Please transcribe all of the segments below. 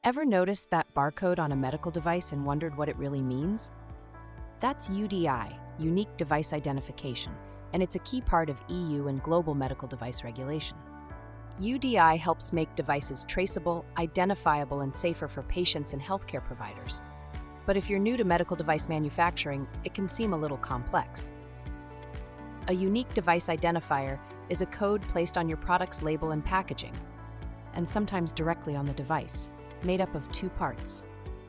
Ever noticed that barcode on a medical device and wondered what it really means? That's UDI, Unique Device Identification, and it's a key part of EU and global medical device regulation. UDI helps make devices traceable, identifiable, and safer for patients and healthcare providers. But if you're new to medical device manufacturing, it can seem a little complex. A unique device identifier is a code placed on your product's label and packaging, and sometimes directly on the device, made up of two parts.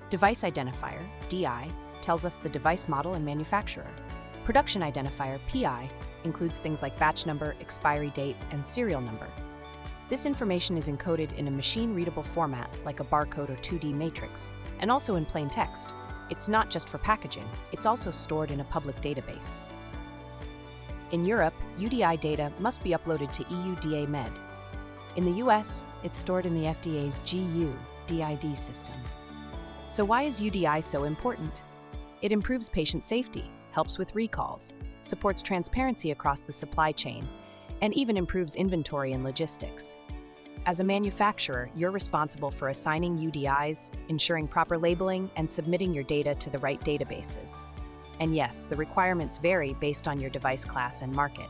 Device identifier, DI, tells us the device model and manufacturer. Production identifier, PI, includes things like batch number, expiry date, and serial number. This information is encoded in a machine-readable format like a barcode or 2D matrix, and also in plain text. It's not just for packaging, it's also stored in a public database. In Europe, UDI data must be uploaded to EU Med. In the US, it's stored in the FDA's DID system. So why is UDI so important? It improves patient safety, helps with recalls, supports transparency across the supply chain, and even improves inventory and logistics. As a manufacturer, you're responsible for assigning UDIs, ensuring proper labeling, and submitting your data to the right databases. And yes, the requirements vary based on your device class and market.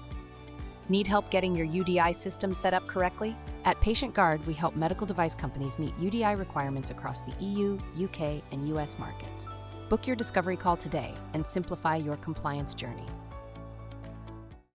Need help getting your UDI system set up correctly? At Patient Guard, we help medical device companies meet UDI requirements across the EU, UK, and US markets. Book your discovery call today and simplify your compliance journey.